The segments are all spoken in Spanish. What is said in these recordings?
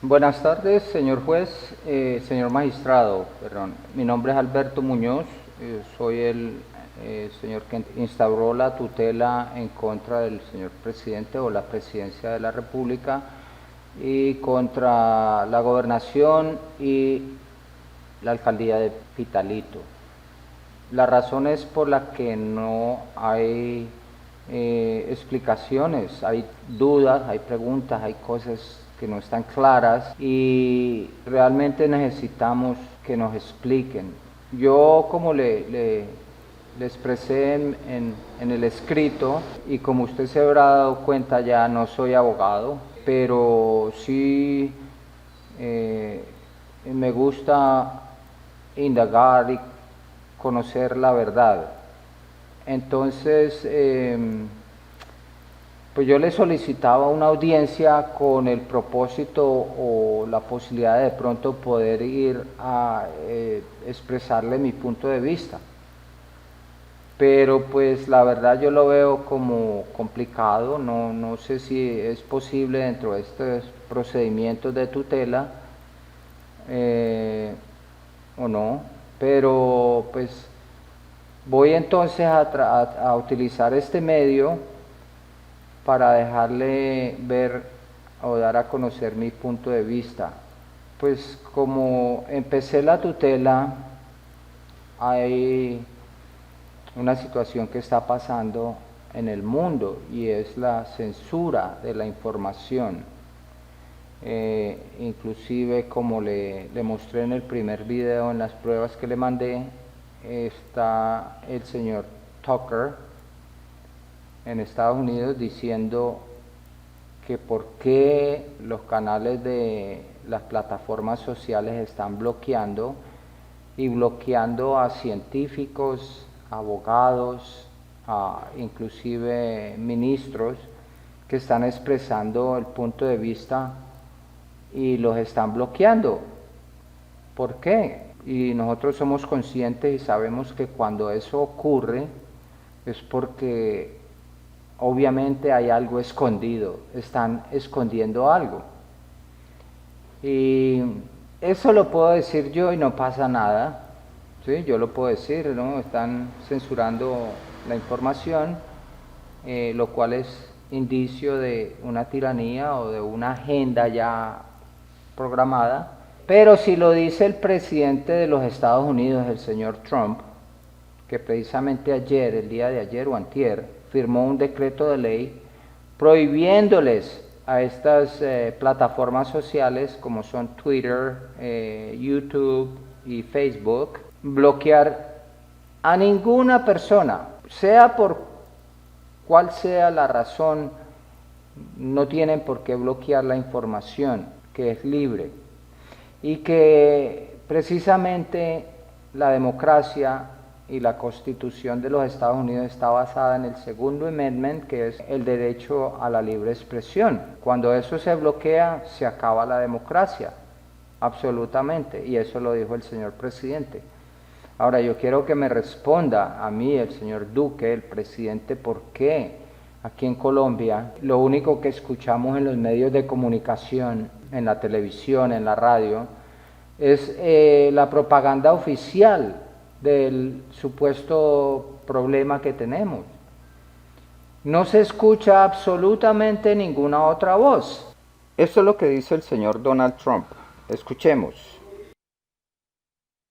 Buenas tardes, señor juez, señor magistrado, perdón. Mi nombre es Alberto Muñoz, soy el señor que instauró la tutela en contra del señor presidente o la presidencia de la República y contra la gobernación y la alcaldía de Pitalito. Las razones por las que no hay explicaciones, hay dudas, hay preguntas, hay cosas que no están claras y realmente necesitamos que nos expliquen. Yo, como le expresé en el escrito, y como usted se habrá dado cuenta, ya no soy abogado, pero sí me gusta indagar y conocer la verdad. Entonces, pues yo le solicitaba una audiencia con el propósito o la posibilidad de pronto poder ir a expresarle mi punto de vista. Pero pues la verdad yo lo veo como complicado, no sé si es posible dentro de estos procedimientos de tutela eh, o no, pero pues voy entonces a utilizar este medio para dejarle ver o dar a conocer mi punto de vista. Pues como empecé la tutela, hay una situación que está pasando en el mundo y es la censura de la información. Inclusive, como le mostré en el primer video, en las pruebas que le mandé, está el señor Tucker en Estados Unidos diciendo que por qué los canales de las plataformas sociales están bloqueando y bloqueando a científicos, abogados, a inclusive ministros que están expresando el punto de vista y los están bloqueando. ¿Por qué? Y nosotros somos conscientes y sabemos que cuando eso ocurre es porque obviamente hay algo escondido, están escondiendo algo. Y eso lo puedo decir yo y no pasa nada, ¿sí? Yo lo puedo decir, ¿no? Están censurando la información, lo cual es indicio de una tiranía o de una agenda ya programada. Pero si lo dice el presidente de los Estados Unidos, el señor Trump, que precisamente ayer, el día de ayer o antier, firmó un decreto de ley prohibiéndoles a estas plataformas sociales como son Twitter, YouTube y Facebook, bloquear a ninguna persona, sea por cual sea la razón, no tienen por qué bloquear la información, que es libre. Y que precisamente la democracia y la Constitución de los Estados Unidos está basada en el segundo amendment, que es el derecho a la libre expresión. Cuando eso se bloquea, se acaba la democracia, absolutamente, y eso lo dijo el señor presidente. Ahora yo quiero que me responda a mí el señor Duque, el presidente, por qué aquí en Colombia lo único que escuchamos en los medios de comunicación, en la televisión, en la radio, es la propaganda oficial del supuesto problema que tenemos. No se escucha absolutamente ninguna otra voz. Esto es lo que dice el señor Donald Trump. Escuchemos.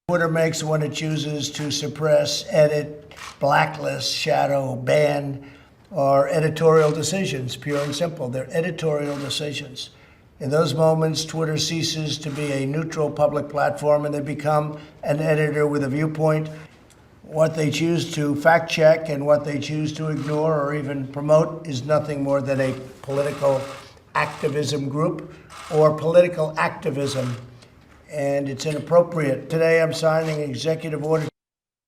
Twitter makes when it chooses to suppress, edit, blacklist, shadow, ban, are editorial decisions, pure and simple. They're editorial decisions. In those moments, Twitter ceases to be a neutral public platform and they become an editor with a viewpoint. What they choose to fact check and what they choose to ignore or even promote is nothing more than a political activism group or political activism. And it's inappropriate. Today I'm signing an executive order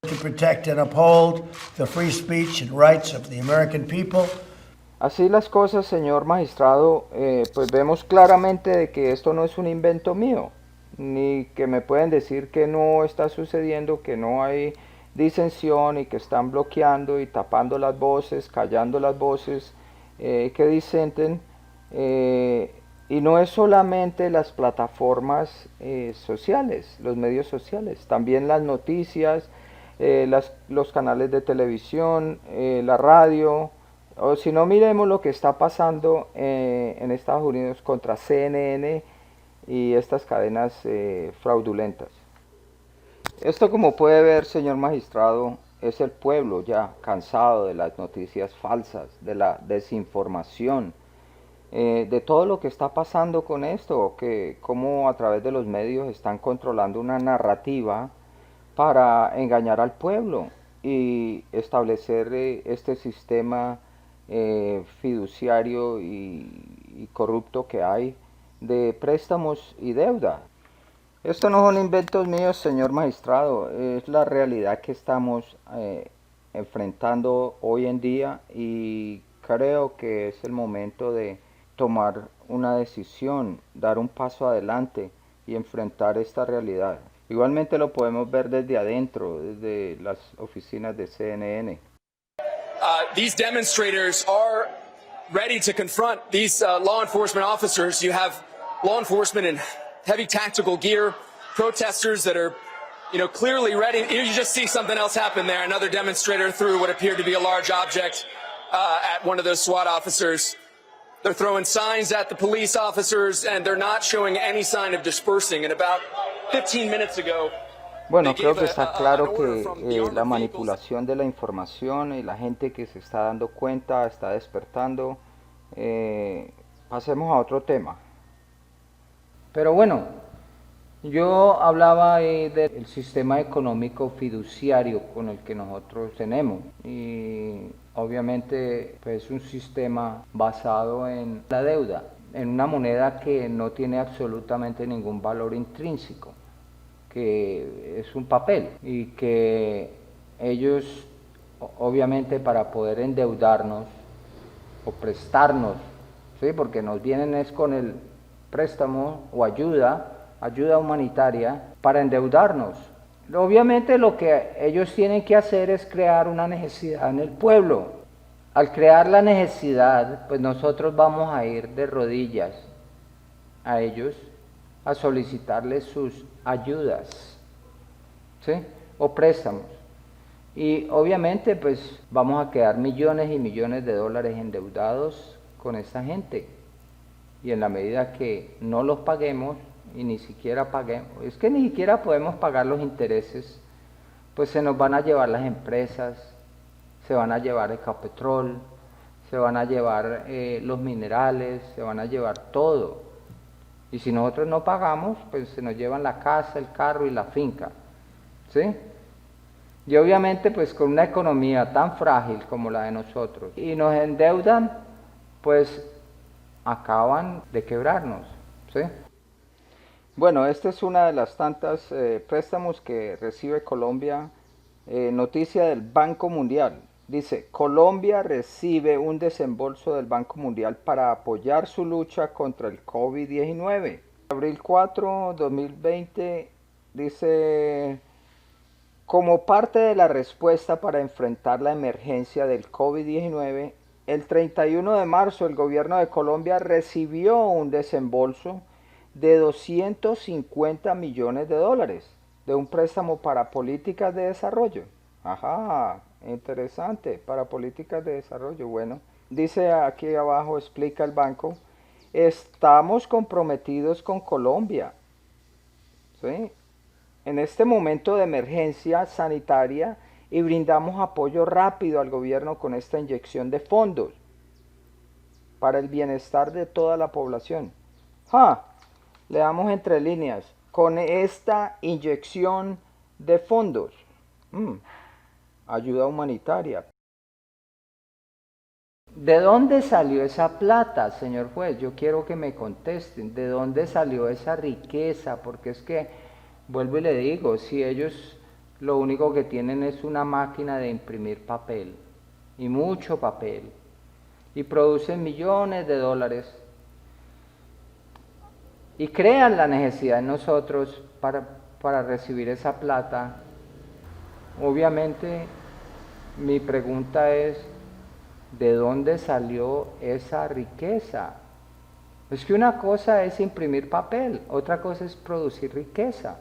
to protect and uphold the free speech and rights of the American people. Así las cosas, señor magistrado, pues vemos claramente de que esto no es un invento mío, ni que me pueden decir que no está sucediendo, que no hay disensión y que están bloqueando y tapando las voces, callando las voces que disenten. Y no es solamente las plataformas sociales, los medios sociales, también las noticias, los canales de televisión, la radio, o si no, miremos lo que está pasando en Estados Unidos contra CNN y estas cadenas fraudulentas. Esto, como puede ver, señor magistrado, es el pueblo ya cansado de las noticias falsas, de la desinformación, de todo lo que está pasando con esto, que cómo a través de los medios están controlando una narrativa para engañar al pueblo y establecer este sistema fiduciario y corrupto que hay de préstamos y deuda. Esto no son inventos míos, señor magistrado, es la realidad que estamos enfrentando hoy en día y creo que es el momento de tomar una decisión, dar un paso adelante y enfrentar esta realidad. Igualmente lo podemos ver desde adentro, desde las oficinas de CNN. These demonstrators are ready to confront these law enforcement officers. You have law enforcement in heavy tactical gear, protesters that are, clearly ready. You just see something else happen there. Another demonstrator threw what appeared to be a large object at one of those SWAT officers. They're throwing signs at the police officers, and they're not showing any sign of dispersing. And about 15 minutes ago, bueno, creo que está claro que la manipulación de la información y la gente que se está dando cuenta, está despertando. Pasemos a otro tema. Pero bueno, yo hablaba del sistema económico fiduciario con el que nosotros tenemos y obviamente pues es un sistema basado en la deuda, en una moneda que no tiene absolutamente ningún valor intrínseco, que es un papel y que ellos obviamente para poder endeudarnos o prestarnos, ¿sí? Porque nos vienen es con el préstamo o ayuda humanitaria para endeudarnos. Obviamente lo que ellos tienen que hacer es crear una necesidad en el pueblo. Al crear la necesidad, pues nosotros vamos a ir de rodillas a ellos a solicitarles sus ayudas, ¿sí? O préstamos. Y obviamente pues vamos a quedar millones y millones de dólares endeudados con esta gente. Y en la medida que no los paguemos, y ni siquiera paguemos, es que ni siquiera podemos pagar los intereses, pues se nos van a llevar las empresas, se van a llevar el Ecopetrol, se van a llevar los minerales, se van a llevar todo. Y si nosotros no pagamos, pues se nos llevan la casa, el carro y la finca, ¿sí? Y obviamente pues con una economía tan frágil como la de nosotros, y nos endeudan, pues acaban de quebrarnos, ¿sí? Bueno, esta es una de las tantas préstamos que recibe Colombia. Noticia del Banco Mundial. Dice, Colombia recibe un desembolso del Banco Mundial para apoyar su lucha contra el COVID-19. Abril 4, 2020, dice, como parte de la respuesta para enfrentar la emergencia del COVID-19, el 31 de marzo el gobierno de Colombia recibió un desembolso de 250 millones de dólares de un préstamo para políticas de desarrollo. Ajá, interesante, para políticas de desarrollo. Bueno, dice aquí abajo, explica el banco, estamos comprometidos con Colombia, ¿sí? En este momento de emergencia sanitaria y brindamos apoyo rápido al gobierno con esta inyección de fondos para el bienestar de toda la población. Leamos entre líneas, con esta inyección de fondos, ayuda humanitaria. ¿De dónde salió esa plata, señor juez? Yo quiero que me contesten, ¿de dónde salió esa riqueza? Porque es que, vuelvo y le digo, si ellos lo único que tienen es una máquina de imprimir papel, y mucho papel, y producen millones de dólares, y crean la necesidad en nosotros para recibir esa plata. Obviamente mi pregunta es, ¿de dónde salió esa riqueza? Es que una cosa es imprimir papel, otra cosa es producir riqueza.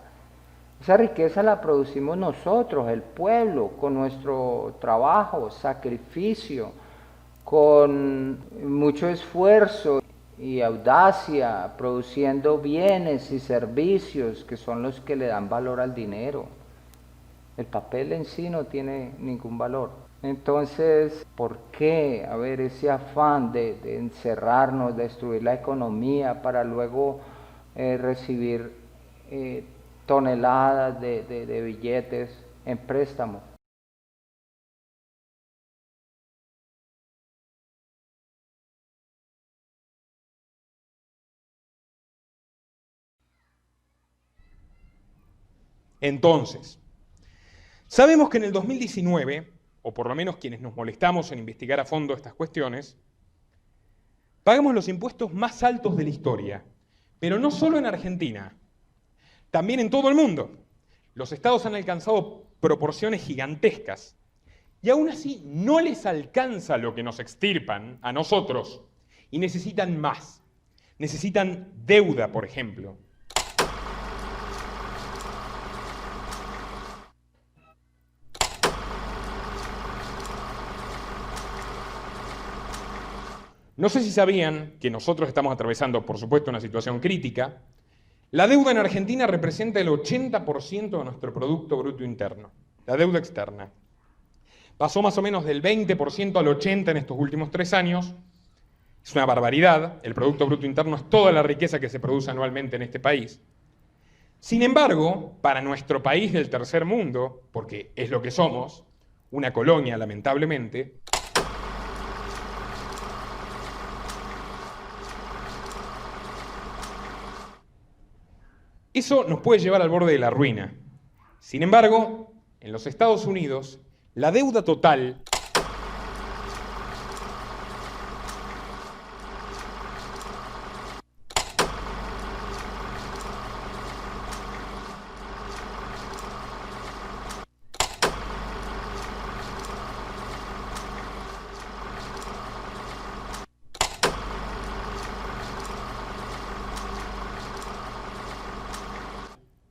Esa riqueza la producimos nosotros, el pueblo, con nuestro trabajo, sacrificio, con mucho esfuerzo y audacia, produciendo bienes y servicios que son los que le dan valor al dinero. El papel en sí no tiene ningún valor. Entonces, ¿por qué haber ese afán de encerrarnos, destruir la economía para luego recibir toneladas de billetes en préstamo? Entonces, sabemos que en el 2019, o por lo menos quienes nos molestamos en investigar a fondo estas cuestiones, pagamos los impuestos más altos de la historia, pero no solo en Argentina, también en todo el mundo. Los estados han alcanzado proporciones gigantescas y aún así no les alcanza lo que nos extirpan a nosotros y necesitan más. Necesitan deuda, por ejemplo. No sé si sabían que nosotros estamos atravesando, por supuesto, una situación crítica. La deuda en Argentina representa el 80% de nuestro Producto Bruto Interno, la deuda externa. Pasó más o menos del 20% al 80% en estos últimos 3 años. Es una barbaridad. El Producto Bruto Interno es toda la riqueza que se produce anualmente en este país. Sin embargo, para nuestro país del tercer mundo, porque es lo que somos, una colonia, lamentablemente, eso nos puede llevar al borde de la ruina. Sin embargo, en los Estados Unidos, la deuda total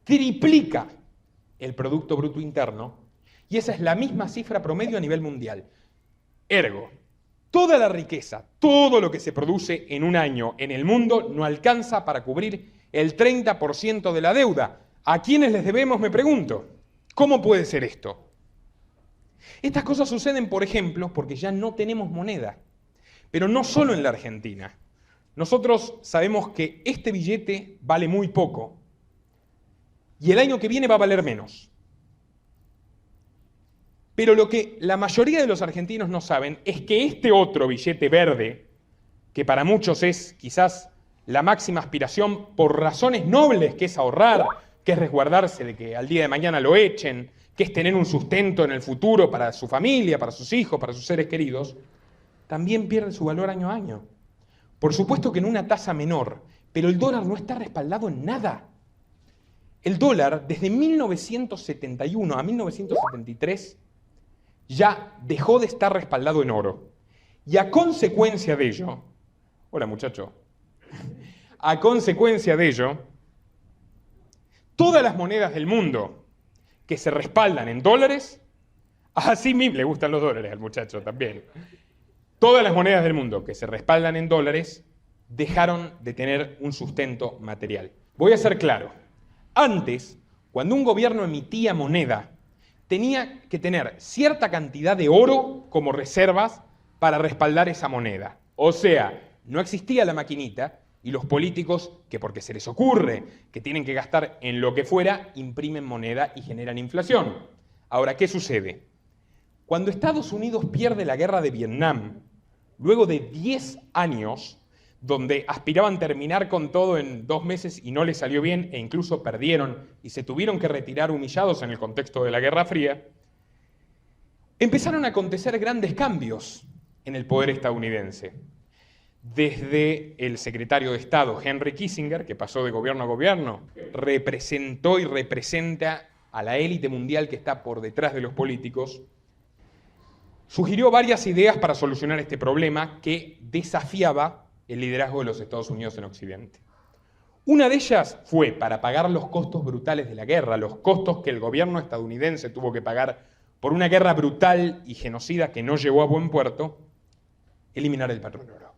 triplica el Producto Bruto Interno, y esa es la misma cifra promedio a nivel mundial. Ergo, toda la riqueza, todo lo que se produce en un año en el mundo no alcanza para cubrir el 30% de la deuda. ¿A quiénes les debemos, me pregunto? ¿Cómo puede ser esto? Estas cosas suceden, por ejemplo, porque ya no tenemos moneda, pero no solo en la Argentina. Nosotros sabemos que este billete vale muy poco, y el año que viene va a valer menos. Pero lo que la mayoría de los argentinos no saben es que este otro billete verde, que para muchos es quizás la máxima aspiración por razones nobles, que es ahorrar, que es resguardarse de que al día de mañana lo echen, que es tener un sustento en el futuro para su familia, para sus hijos, para sus seres queridos, también pierde su valor año a año. Por supuesto que en una tasa menor, pero el dólar no está respaldado en nada. El dólar, desde 1971 a 1973, ya dejó de estar respaldado en oro. Y a consecuencia de ello, hola muchacho, a consecuencia de ello, todas las monedas del mundo que se respaldan en dólares, así mismo, le gustan los dólares al muchacho también, todas las monedas del mundo que se respaldan en dólares dejaron de tener un sustento material. Voy a ser claro. Antes, cuando un gobierno emitía moneda, tenía que tener cierta cantidad de oro como reservas para respaldar esa moneda. O sea, no existía la maquinita y los políticos, que porque se les ocurre que tienen que gastar en lo que fuera, imprimen moneda y generan inflación. Ahora, ¿qué sucede? Cuando Estados Unidos pierde la guerra de Vietnam, luego de 10 años, donde aspiraban terminar con todo en 2 meses y no les salió bien e incluso perdieron y se tuvieron que retirar humillados en el contexto de la Guerra Fría, empezaron a acontecer grandes cambios en el poder estadounidense. Desde el secretario de Estado Henry Kissinger, que pasó de gobierno a gobierno, representó y representa a la élite mundial que está por detrás de los políticos, sugirió varias ideas para solucionar este problema que desafiaba el liderazgo de los Estados Unidos en Occidente. Una de ellas fue para pagar los costos brutales de la guerra, los costos que el gobierno estadounidense tuvo que pagar por una guerra brutal y genocida que no llegó a buen puerto, eliminar el patrón oro.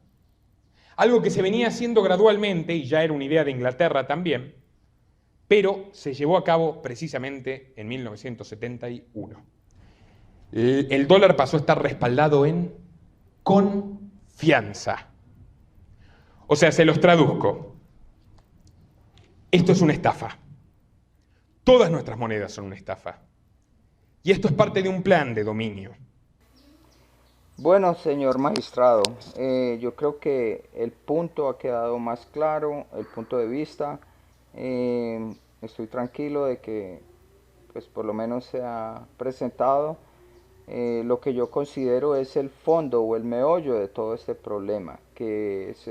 Algo que se venía haciendo gradualmente, y ya era una idea de Inglaterra también, pero se llevó a cabo precisamente en 1971. El dólar pasó a estar respaldado en confianza. O sea, se los traduzco. Esto es una estafa. Todas nuestras monedas son una estafa. Y esto es parte de un plan de dominio. Bueno, señor magistrado, yo creo que el punto ha quedado más claro, el punto de vista. Estoy tranquilo de que, pues, por lo menos se ha presentado lo que yo considero es el fondo o el meollo de todo este problema, que es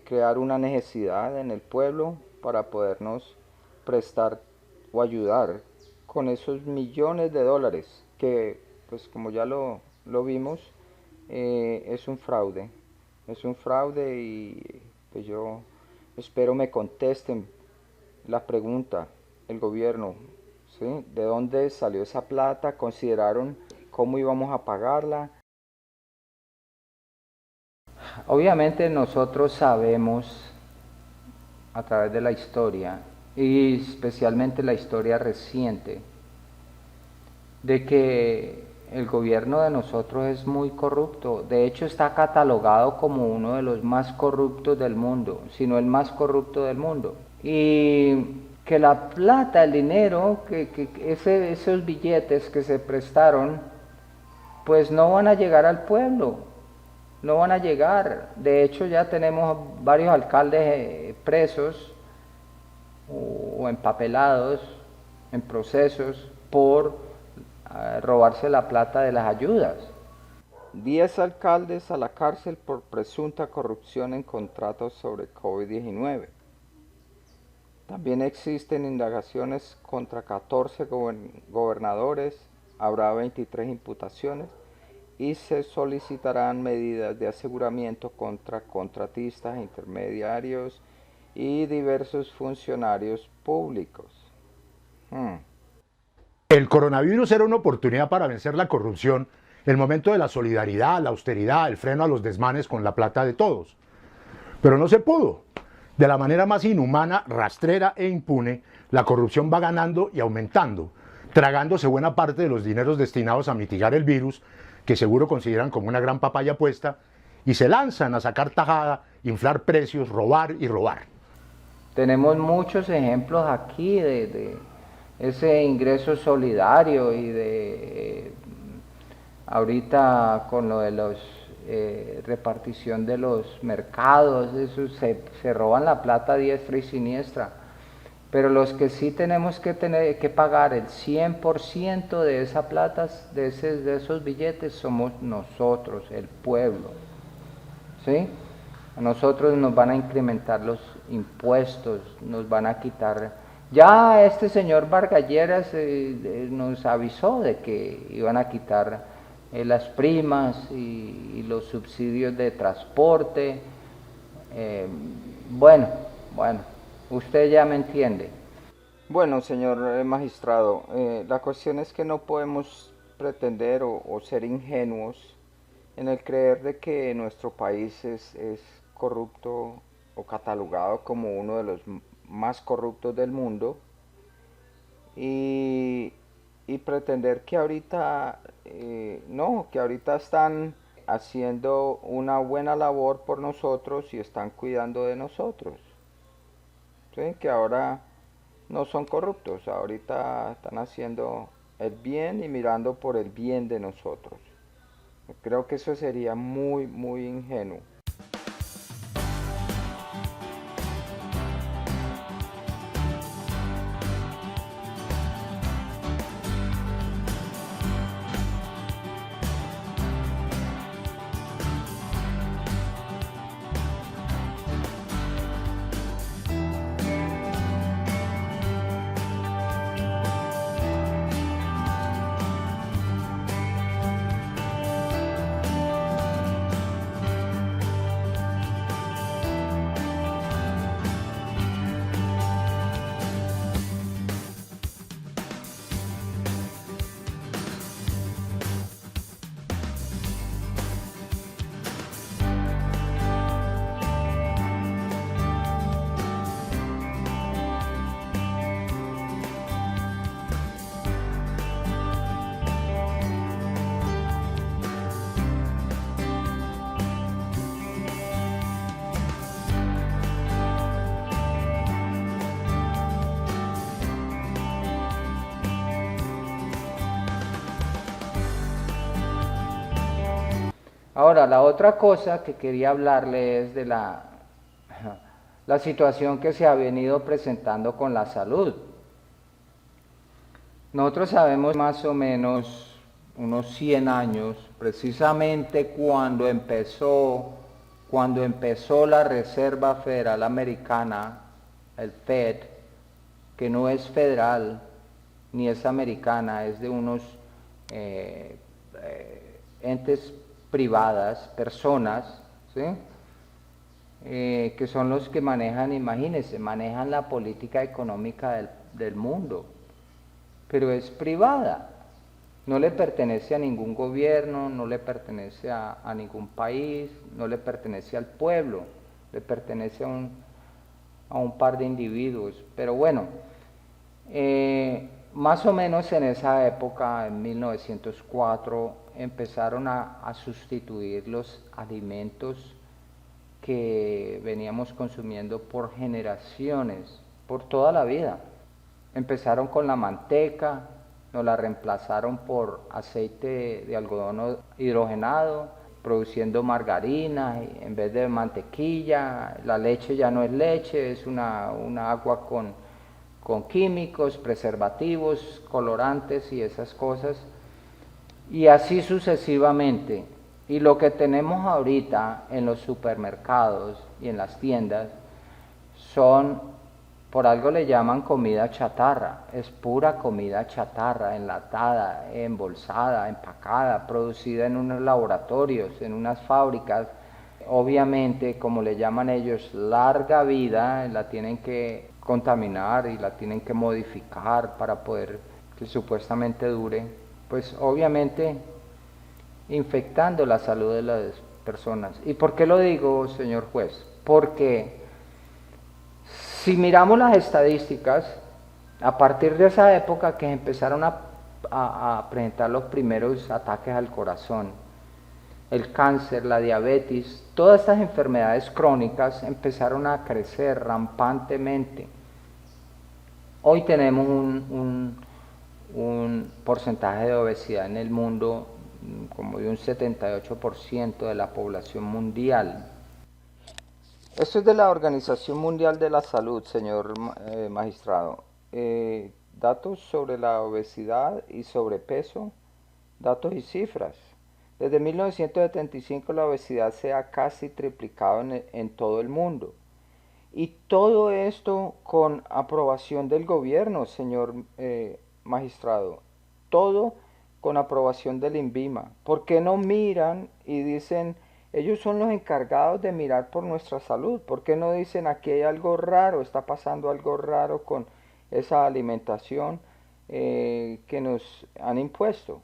crear una necesidad en el pueblo para podernos prestar o ayudar con esos millones de dólares que, pues, como ya lo vimos, es un fraude y pues yo espero me contesten la pregunta, el gobierno, ¿sí? ¿De dónde salió esa plata? ¿Consideraron cómo íbamos a pagarla? Obviamente nosotros sabemos a través de la historia, y especialmente la historia reciente, de que el gobierno de nosotros es muy corrupto. De hecho, está catalogado como uno de los más corruptos del mundo, si no el más corrupto del mundo. Y que la plata, el dinero, esos billetes que se prestaron, pues no van a llegar al pueblo, no van a llegar. De hecho, ya tenemos varios alcaldes presos o empapelados en procesos por robarse la plata de las ayudas. 10 alcaldes a la cárcel por presunta corrupción en contratos sobre COVID-19. También existen indagaciones contra 14 gobernadores, habrá 23 imputaciones y se solicitarán medidas de aseguramiento contra contratistas, intermediarios y diversos funcionarios públicos. El coronavirus era una oportunidad para vencer la corrupción, el momento de la solidaridad, la austeridad, el freno a los desmanes con la plata de todos. Pero no se pudo. De la manera más inhumana, rastrera e impune, la corrupción va ganando y aumentando, tragándose buena parte de los dineros destinados a mitigar el virus, que seguro consideran como una gran papaya puesta, y se lanzan a sacar tajada, inflar precios, robar y robar. Tenemos muchos ejemplos aquí de ese ingreso solidario y de ahorita con lo de los repartición de los mercados, eso se roban la plata a diestra y siniestra, pero los que sí tenemos que pagar el 100% de esa plata, de esos billetes, somos nosotros, el pueblo, ¿sí? A nosotros nos van a incrementar los impuestos, nos van a quitar. Ya este señor Vargas Lleras nos avisó de que iban a quitar las primas y los subsidios de transporte. Bueno, usted ya me entiende. Bueno, señor magistrado, la cuestión es que no podemos pretender o ser ingenuos en el creer de que nuestro país es corrupto o catalogado como uno de los más corruptos del mundo y pretender que ahorita no, que ahorita están haciendo una buena labor por nosotros y están cuidando de nosotros, ¿sí? Que ahora no son corruptos, ahorita están haciendo el bien y mirando por el bien de nosotros. Creo que eso sería muy, muy ingenuo. Ahora, la otra cosa que quería hablarle es de la situación que se ha venido presentando con la salud. Nosotros sabemos más o menos unos 100 años, precisamente cuando empezó la Reserva Federal Americana, el Fed, que no es federal ni es americana, es de unos entes privadas, personas, ¿sí? Que son los que manejan, imagínense, manejan la política económica del mundo, pero es privada, no le pertenece a ningún gobierno, no le pertenece a ningún país, no le pertenece al pueblo, le pertenece a un par de individuos. Pero bueno, más o menos en esa época, en 1904, empezaron a sustituir los alimentos que veníamos consumiendo por generaciones, por toda la vida. Empezaron con la manteca, nos la reemplazaron por aceite de algodón hidrogenado, produciendo margarina en vez de mantequilla. La leche ya no es leche, es una agua con químicos, preservativos, colorantes y esas cosas. Y así sucesivamente. Y lo que tenemos ahorita en los supermercados y en las tiendas son, por algo le llaman comida chatarra, es pura comida chatarra, enlatada, embolsada, empacada, producida en unos laboratorios, en unas fábricas. Obviamente, como le llaman ellos, larga vida, la tienen que contaminar y la tienen que modificar para poder que supuestamente dure, pues obviamente infectando la salud de las personas. ¿Y por qué lo digo, señor juez? Porque si miramos las estadísticas, a partir de esa época que empezaron a presentar los primeros ataques al corazón, el cáncer, la diabetes, todas estas enfermedades crónicas empezaron a crecer rampantemente. Hoy tenemos un porcentaje de obesidad en el mundo como de un 78% de la población mundial. Esto es de la Organización Mundial de la Salud, señor magistrado. Datos sobre la obesidad y sobrepeso, datos y cifras. Desde 1975 la obesidad se ha casi triplicado en todo el mundo. Y todo esto con aprobación del gobierno, señor magistrado. Todo con aprobación del INVIMA. ¿Por qué no miran y dicen, ellos son los encargados de mirar por nuestra salud? ¿Por qué no dicen, aquí hay algo raro, está pasando algo raro con esa alimentación que nos han impuesto?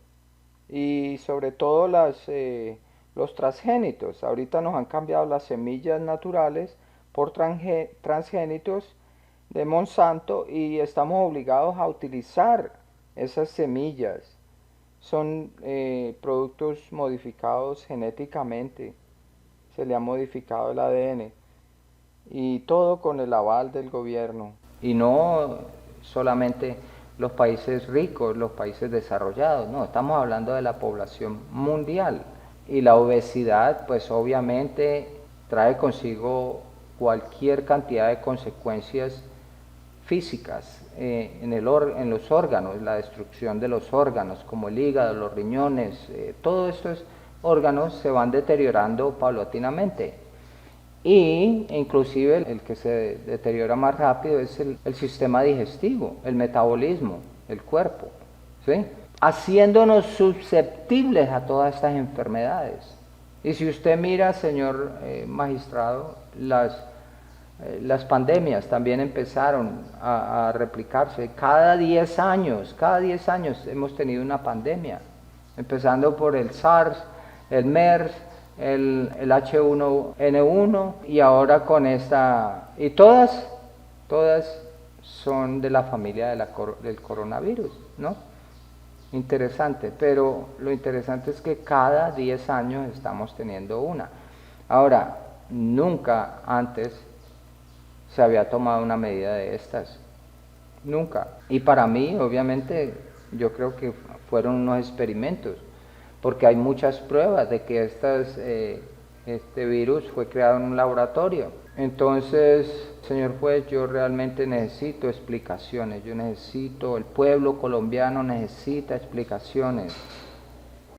Y sobre todo los transgénitos. Ahorita nos han cambiado las semillas naturales por transgénitos de Monsanto y estamos obligados a utilizar esas semillas. Son productos modificados genéticamente, se le ha modificado el ADN y todo con el aval del gobierno. Y no solamente los países ricos, los países desarrollados, no, estamos hablando de la población mundial. Y la obesidad, pues obviamente trae consigo cualquier cantidad de consecuencias físicas en los órganos, la destrucción de los órganos como el hígado, los riñones, todos estos órganos se van deteriorando paulatinamente. Y inclusive el que se deteriora más rápido es el sistema digestivo, el metabolismo, el cuerpo, ¿sí? Haciéndonos susceptibles a todas estas enfermedades. Y si usted mira, señor magistrado, las pandemias también empezaron a replicarse. Cada 10 años hemos tenido una pandemia, empezando por el SARS, el MERS, el H1N1 y ahora con esta, y todas son de la familia del coronavirus, ¿no? Interesante, pero lo interesante es que cada 10 años estamos teniendo una. Ahora, nunca antes se había tomado una medida de estas, nunca. Y para mí, obviamente, yo creo que fueron unos experimentos, porque hay muchas pruebas de que este virus fue creado en un laboratorio. Entonces, señor juez, yo realmente necesito explicaciones, el pueblo colombiano necesita explicaciones.